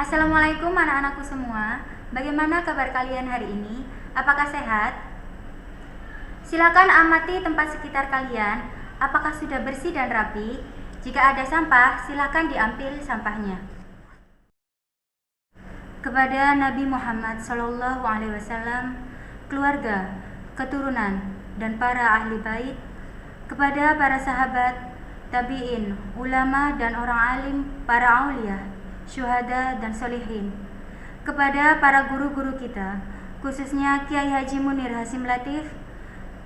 Assalamualaikum anak-anakku semua. Bagaimana kabar kalian hari ini? Apakah sehat? Silakan amati tempat sekitar kalian. Apakah sudah bersih dan rapi? Jika ada sampah, silakan diambil sampahnya. Kepada Nabi Muhammad SAW, keluarga, keturunan, dan para ahli bait, kepada para sahabat, tabi'in, ulama dan orang alim, para aulia, syuhada dan solihin, kepada para guru-guru kita, khususnya Kiai Haji Munir Hasim Latif,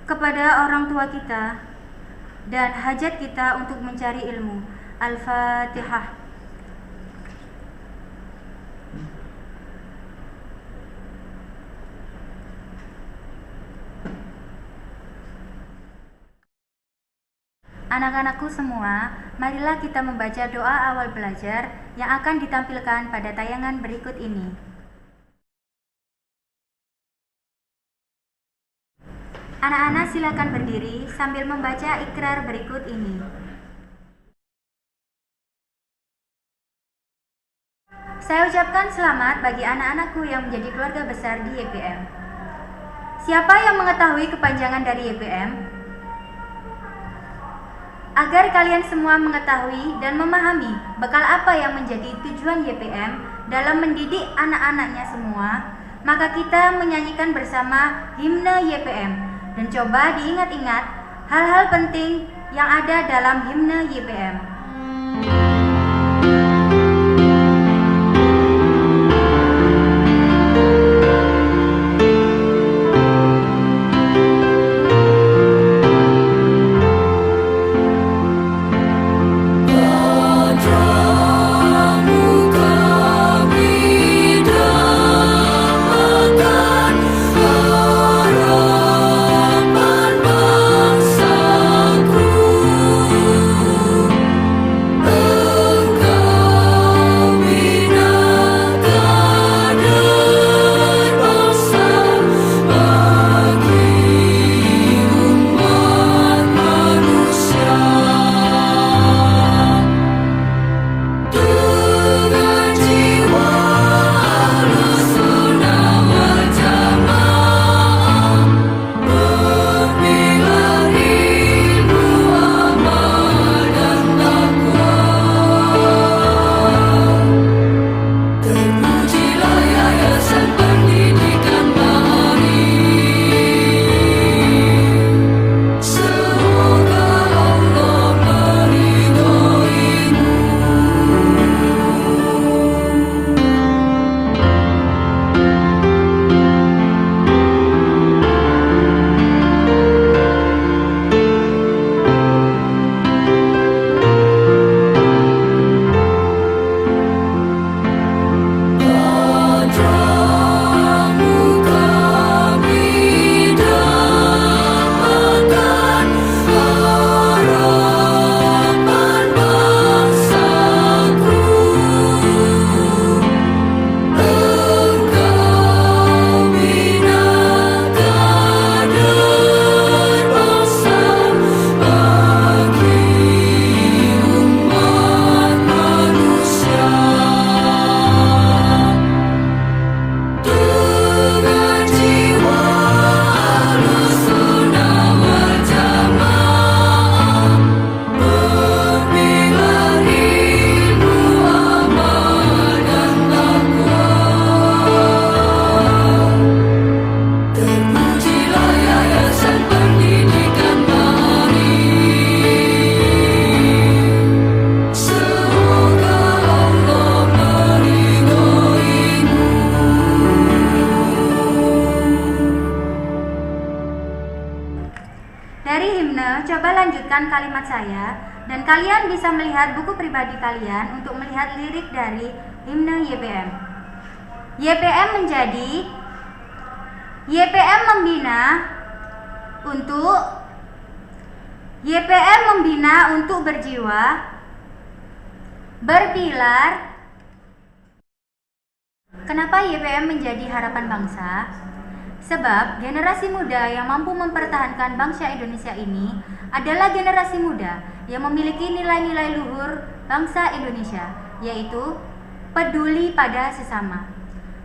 kepada orang tua kita, dan hajat kita untuk mencari ilmu. Al-Fatihah. Anak-anakku semua, marilah kita membaca doa awal belajar yang akan ditampilkan pada tayangan berikut ini. Anak-anak silakan berdiri sambil membaca ikrar berikut ini. Saya ucapkan selamat bagi anak-anakku yang menjadi keluarga besar di YPM. Siapa yang mengetahui kepanjangan dari YPM? Agar kalian semua mengetahui dan memahami bekal apa yang menjadi tujuan YPM dalam mendidik anak-anaknya semua, maka kita menyanyikan bersama himne YPM dan coba diingat-ingat hal-hal penting yang ada dalam himne YPM. Coba lanjutkan kalimat saya dan kalian bisa melihat buku pribadi kalian untuk melihat lirik dari himne YPM. YPM membina untuk berjiwa, berpilar. Kenapa YPM menjadi harapan bangsa? Sebab generasi muda yang mampu mempertahankan bangsa Indonesia ini adalah generasi muda yang memiliki nilai-nilai luhur bangsa Indonesia, yaitu peduli pada sesama.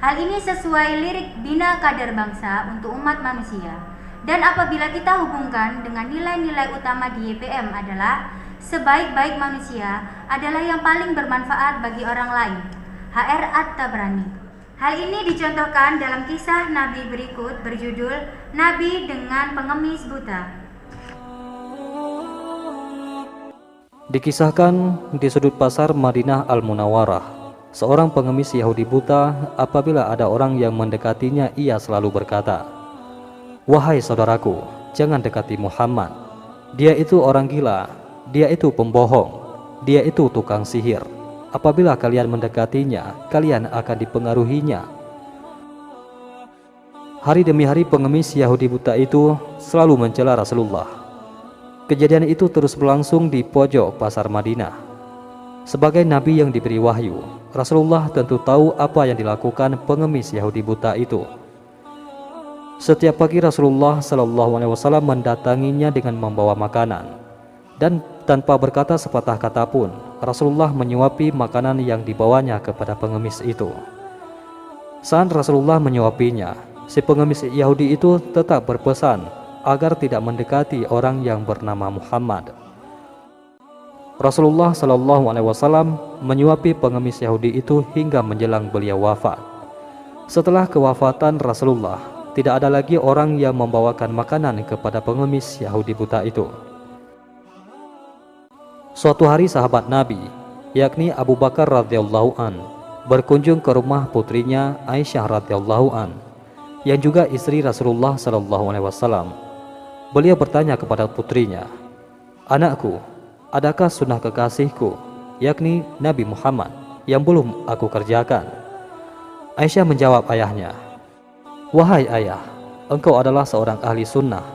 Hal ini sesuai lirik Bina Kadar Bangsa untuk umat manusia. Dan apabila kita hubungkan dengan nilai-nilai utama di YPM adalah sebaik-baik manusia adalah yang paling bermanfaat bagi orang lain. HR At-Tabrani. Hal ini dicontohkan dalam kisah Nabi berikut berjudul Nabi dengan Pengemis Buta. Dikisahkan di sudut pasar Madinah Al-Munawwarah, seorang pengemis Yahudi buta, apabila ada orang yang mendekatinya, ia selalu berkata, "Wahai saudaraku, jangan dekati Muhammad. Dia itu orang gila, dia itu pembohong, dia itu tukang sihir. Apabila kalian mendekatinya, kalian akan dipengaruhinya." Hari demi hari pengemis Yahudi buta itu selalu mencela Rasulullah. Kejadian itu terus berlangsung di pojok pasar Madinah. Sebagai nabi yang diberi wahyu, Rasulullah tentu tahu apa yang dilakukan pengemis Yahudi buta itu. Setiap pagi Rasulullah SAW mendatanginya dengan membawa makanan, dan tanpa berkata sepatah kata pun, Rasulullah menyuapi makanan yang dibawanya kepada pengemis itu. Saat Rasulullah menyuapinya, si pengemis Yahudi itu tetap berpesan agar tidak mendekati orang yang bernama Muhammad. Rasulullah SAW menyuapi pengemis Yahudi itu hingga menjelang beliau wafat. Setelah kewafatan Rasulullah, tidak ada lagi orang yang membawakan makanan kepada pengemis Yahudi buta itu. Suatu hari sahabat Nabi, yakni Abu Bakar radhiyallahu an, berkunjung ke rumah putrinya Aisyah radhiyallahu an, yang juga istri Rasulullah SAW. Beliau bertanya kepada putrinya, "Anakku, adakah sunnah kekasihku, yakni Nabi Muhammad, yang belum aku kerjakan?" Aisyah menjawab ayahnya, "Wahai ayah, engkau adalah seorang ahli sunnah.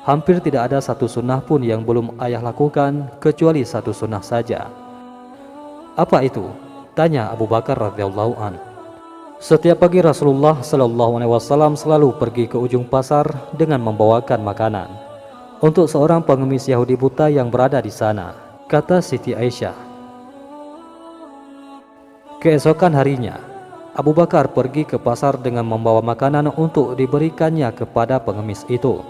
Hampir tidak ada satu sunnah pun yang belum ayah lakukan, kecuali satu sunnah saja." "Apa itu?" tanya Abu Bakar radhiyallahu an. Setiap pagi Rasulullah SAW selalu pergi ke ujung pasar dengan membawakan makanan untuk seorang pengemis Yahudi buta yang berada di sana, kata Siti Aisyah. Keesokan harinya, Abu Bakar pergi ke pasar dengan membawa makanan untuk diberikannya kepada pengemis itu.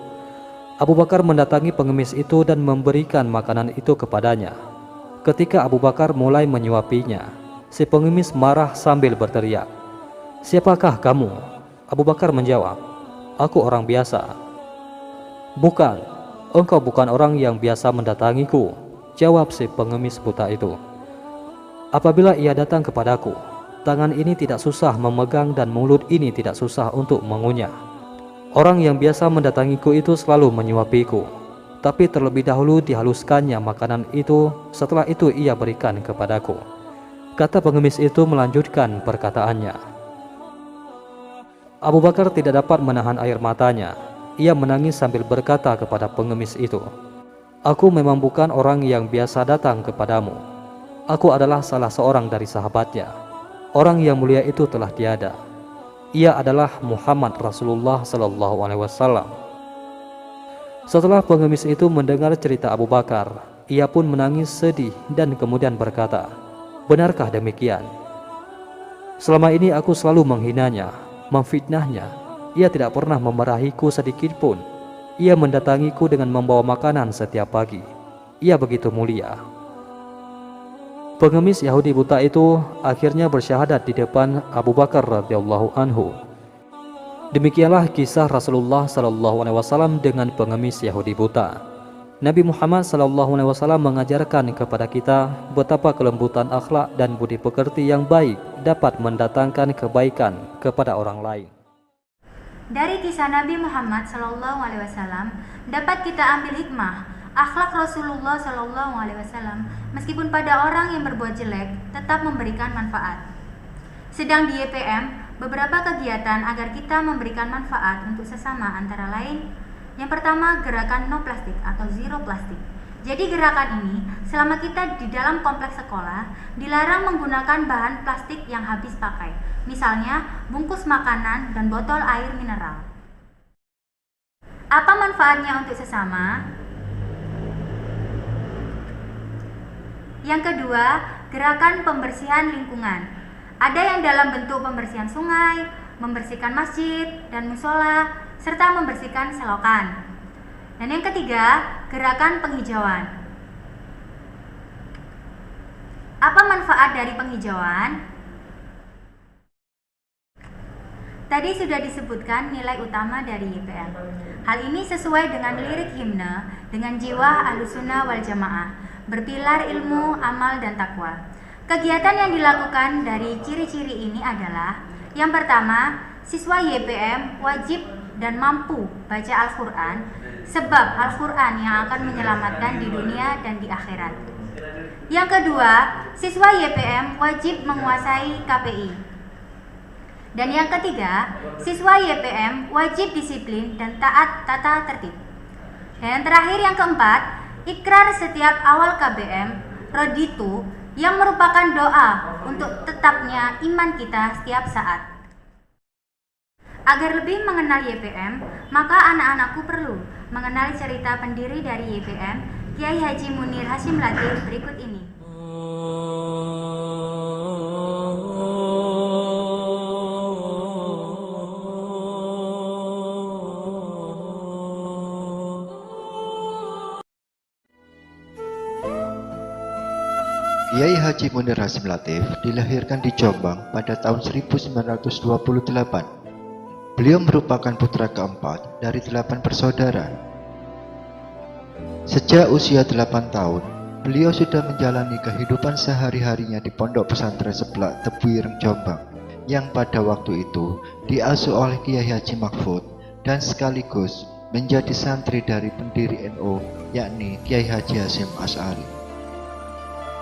Abu Bakar mendatangi pengemis itu dan memberikan makanan itu kepadanya. Ketika Abu Bakar mulai menyuapinya, si pengemis marah sambil berteriak, "Siapakah kamu?" Abu Bakar menjawab, "Aku orang biasa." "Bukan, engkau bukan orang yang biasa mendatangiku," jawab si pengemis buta itu. "Apabila ia datang kepadaku, tangan ini tidak susah memegang dan mulut ini tidak susah untuk mengunyah. Orang yang biasa mendatangiku itu selalu menyuapiku, tapi terlebih dahulu dihaluskannya makanan itu, setelah itu ia berikan kepadaku." Kata pengemis itu melanjutkan perkataannya. Abu Bakar tidak dapat menahan air matanya. Ia menangis sambil berkata kepada pengemis itu, "Aku memang bukan orang yang biasa datang kepadamu. Aku adalah salah seorang dari sahabatnya. Orang yang mulia itu telah tiada. Ia adalah Muhammad Rasulullah SAW." Setelah pengemis itu mendengar cerita Abu Bakar, ia pun menangis sedih dan kemudian berkata, "Benarkah demikian? Selama ini aku selalu menghinanya, memfitnahnya. Ia tidak pernah memarahiku sedikit pun. Ia mendatangiku dengan membawa makanan setiap pagi. Ia begitu mulia." Pengemis Yahudi buta itu akhirnya bersyahadat di depan Abu Bakar radhiyallahu anhu. Demikianlah kisah Rasulullah SAW dengan pengemis Yahudi buta. Nabi Muhammad SAW mengajarkan kepada kita betapa kelembutan akhlak dan budi pekerti yang baik dapat mendatangkan kebaikan kepada orang lain. Dari kisah Nabi Muhammad SAW dapat kita ambil hikmah akhlak Rasulullah SAW, meskipun pada orang yang berbuat jelek tetap memberikan manfaat. Sedang di YPM beberapa kegiatan agar kita memberikan manfaat untuk sesama, antara lain yang pertama, gerakan no plastik atau zero plastik. Jadi gerakan ini, selama kita di dalam kompleks sekolah, dilarang menggunakan bahan plastik yang habis pakai. Misalnya, bungkus makanan dan botol air mineral. Apa manfaatnya untuk sesama? Yang kedua, gerakan pembersihan lingkungan. Ada yang dalam bentuk pembersihan sungai, membersihkan masjid dan musola, serta membersihkan selokan. Dan yang ketiga, gerakan penghijauan. Apa manfaat dari penghijauan? Tadi sudah disebutkan nilai utama dari YPM. Hal ini sesuai dengan lirik himne dengan jiwa Ahlussunnah wal Jamaah, berpilar ilmu, amal, dan takwa. Kegiatan yang dilakukan dari ciri-ciri ini adalah: yang pertama, siswa YPM wajib dan mampu baca Al-Quran, sebab Al-Quran yang akan menyelamatkan di dunia dan di akhirat. Yang kedua, siswa YPM wajib menguasai KPI. Dan yang ketiga, siswa YPM wajib disiplin dan taat tata tertib. Dan yang terakhir, yang keempat, ikrar setiap awal KBM, raditu, yang merupakan doa untuk tetapnya iman kita setiap saat. Agar lebih mengenal YPM, maka anak-anakku perlu mengenal cerita pendiri dari YPM, Kiai Haji Munir Hasyim Latif berikut ini. Kiai Haji Munir Hasyim Latif dilahirkan di Jombang pada tahun 1928. Beliau merupakan putra keempat dari 8 bersaudara. Sejak usia 8 tahun, beliau sudah menjalani kehidupan sehari-harinya di pondok pesantren Seblak Tebu Ireng Jombang, yang pada waktu itu diasuh oleh Kiai Haji Mahfud dan sekaligus menjadi santri dari pendiri NU, yakni Kiai Haji Hasyim Asy'ari.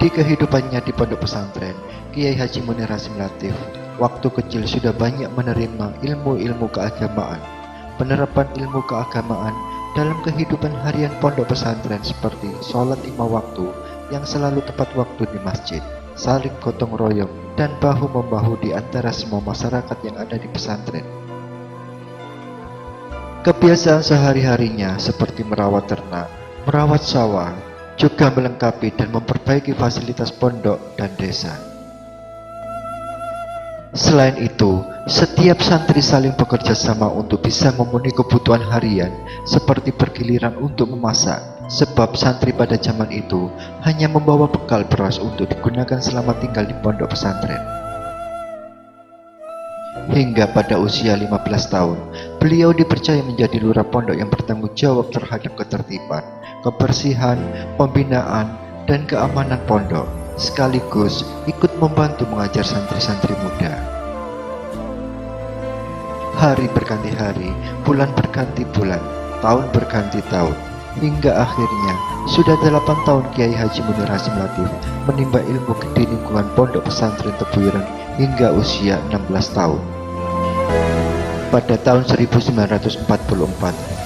Di kehidupannya di pondok pesantren, Kiai Haji Munir Hasyim Latif waktu kecil sudah banyak menerima ilmu-ilmu keagamaan. Penerapan ilmu keagamaan dalam kehidupan harian pondok pesantren seperti sholat 5 waktu yang selalu tepat waktu di masjid, saling gotong royong, dan bahu-membahu di antara semua masyarakat yang ada di pesantren. Kebiasaan sehari-harinya seperti merawat ternak, merawat sawah, juga melengkapi dan memperbaiki fasilitas pondok dan desa. Selain itu, setiap santri saling bekerja sama untuk bisa memenuhi kebutuhan harian seperti bergiliran untuk memasak, sebab santri pada zaman itu hanya membawa bekal beras untuk digunakan selama tinggal di pondok pesantren. Hingga pada usia 15 tahun, beliau dipercaya menjadi lurah pondok yang bertanggung jawab terhadap ketertiban, kebersihan, pembinaan, dan keamanan pondok, sekaligus ikut membantu mengajar santri-santri muda. Hari berganti hari, bulan berganti bulan, tahun berganti tahun, hingga akhirnya sudah 8 tahun Kiai Haji Munir Hasyim Latif menimba ilmu di lingkungan pondok pesantren Tebu Ireng hingga usia 16 tahun. Pada tahun 1944,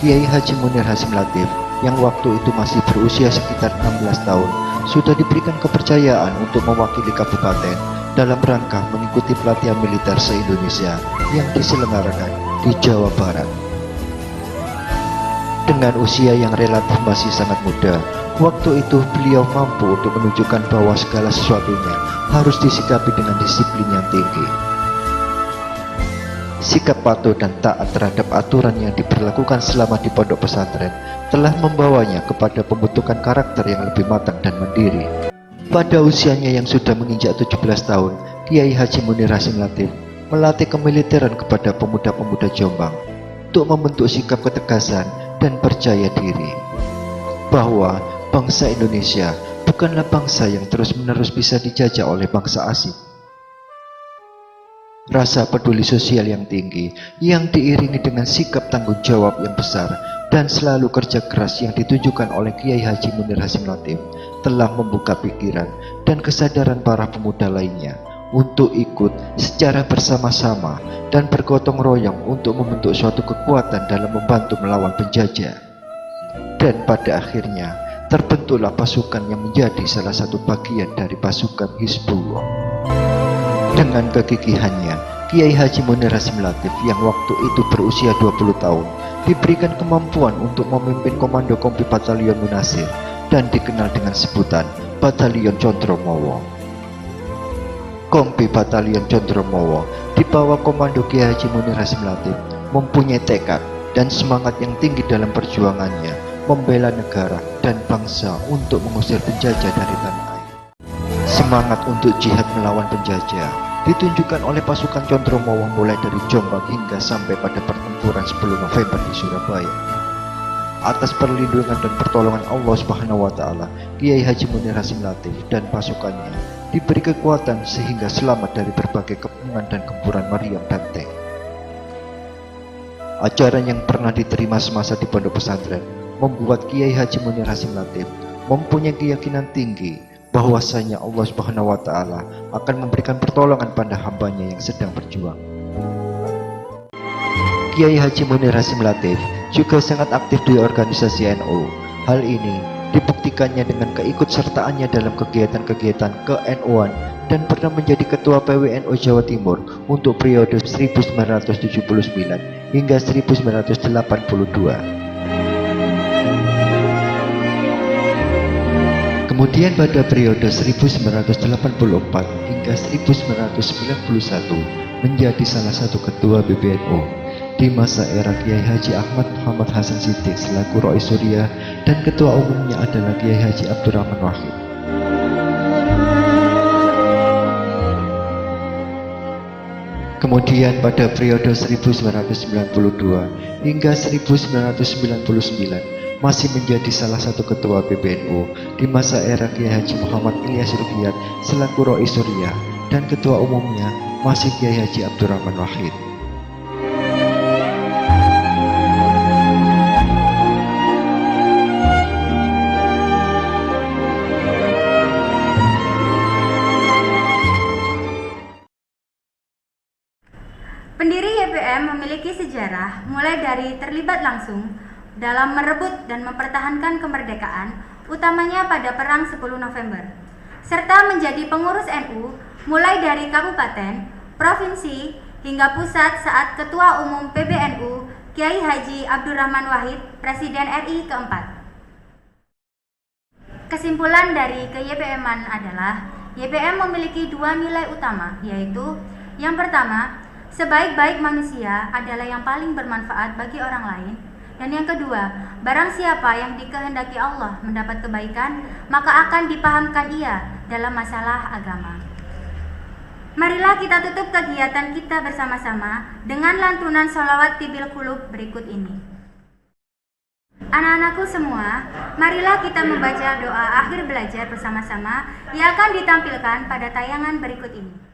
Kiai Haji Munir Hasyim Latif yang waktu itu masih berusia sekitar 16 tahun sudah diberikan kepercayaan untuk mewakili kabupaten dalam rangka mengikuti pelatihan militer se-Indonesia yang diselenggarakan di Jawa Barat. Dengan usia yang relatif masih sangat muda, waktu itu beliau mampu untuk menunjukkan bahwa segala sesuatunya harus disikapi dengan disiplin yang tinggi. Sikap patuh dan taat terhadap aturan yang diberlakukan selama di pondok pesantren telah membawanya kepada pembentukan karakter yang lebih matang dan mandiri. Pada usianya yang sudah menginjak 17 tahun, Kiai Haji Munir Hasyim Latif melatih kemiliteran kepada pemuda-pemuda Jombang untuk membentuk sikap ketegasan dan percaya diri bahwa bangsa Indonesia bukanlah bangsa yang terus-menerus bisa dijajah oleh bangsa asing. Rasa peduli sosial yang tinggi yang diiringi dengan sikap tanggung jawab yang besar dan selalu kerja keras yang ditunjukkan oleh Kiai Haji Munir Hasyim Latif telah membuka pikiran dan kesadaran para pemuda lainnya untuk ikut secara bersama-sama dan bergotong royong untuk membentuk suatu kekuatan dalam membantu melawan penjajah. Dan pada akhirnya terbentuklah pasukan yang menjadi salah satu bagian dari pasukan Hizbullah. Dengan kegigihannya, Kiai Haji Munir Hasyim Latif yang waktu itu berusia 20 tahun diberikan kemampuan untuk memimpin Komando Kompi Batalion Munasir dan dikenal dengan sebutan Batalion Condromowo. Kompi Batalion Condromowo di bawah komando Kiai Haji Munir Hasim Latif mempunyai tekad dan semangat yang tinggi dalam perjuangannya membela negara dan bangsa untuk mengusir penjajah dari tanah air. Semangat untuk jihad melawan penjajah ditunjukkan oleh pasukan Condromowo mulai dari Jombang hingga sampai pada pertempuran 10 November di Surabaya. Atas perlindungan dan pertolongan Allah Subhanahu wa taala, Kiai Haji Munir Hasim Latif dan pasukannya diberi kekuatan sehingga selamat dari berbagai kepungan dan gempuran meriam dan tank. Ajaran yang pernah diterima semasa di pondok pesantren membuat Kiai Haji Munir Hasim Latif mempunyai keyakinan tinggi bahwasanya Allah Subhanahu wa taala akan memberikan pertolongan pada hambanya yang sedang berjuang. Kiai Haji Munir Hasim Latif juga sangat aktif di organisasi NU. Hal ini dibuktikannya dengan keikutsertaannya dalam kegiatan-kegiatan ke-NU-an dan pernah menjadi ketua PWNU Jawa Timur untuk periode 1979 hingga 1982. Kemudian pada periode 1984 hingga 1991 menjadi salah satu ketua PBNU. Di masa era Kiai Haji Ahmad Muhammad Hasan Siddiq selaku Rois Suriah dan ketua umumnya adalah Kiai Haji Abdurrahman Wahid. Kemudian pada periode 1992 hingga 1999 masih menjadi salah satu ketua PBNU di masa era Kiai Haji Muhammad Ilyas Ruhiyat selaku Rois Suriah dan ketua umumnya masih Kiai Haji Abdurrahman Wahid. Pendiri YPM memiliki sejarah mulai dari terlibat langsung dalam merebut dan mempertahankan kemerdekaan, utamanya pada Perang 10 November, serta menjadi pengurus NU mulai dari kabupaten, provinsi, hingga pusat saat Ketua Umum PBNU Kiai Haji Abdurrahman Wahid, Presiden RI keempat. Kesimpulan dari ke-YPM-an adalah YPM memiliki dua nilai utama, yaitu yang pertama, sebaik-baik manusia adalah yang paling bermanfaat bagi orang lain. Dan yang kedua, barang siapa yang dikehendaki Allah mendapat kebaikan, maka akan dipahamkan ia dalam masalah agama. Marilah kita tutup kegiatan kita bersama-sama dengan lantunan sholawat tibil qulub berikut ini. Anak-anakku semua, marilah kita membaca doa akhir belajar bersama-sama yang akan ditampilkan pada tayangan berikut ini.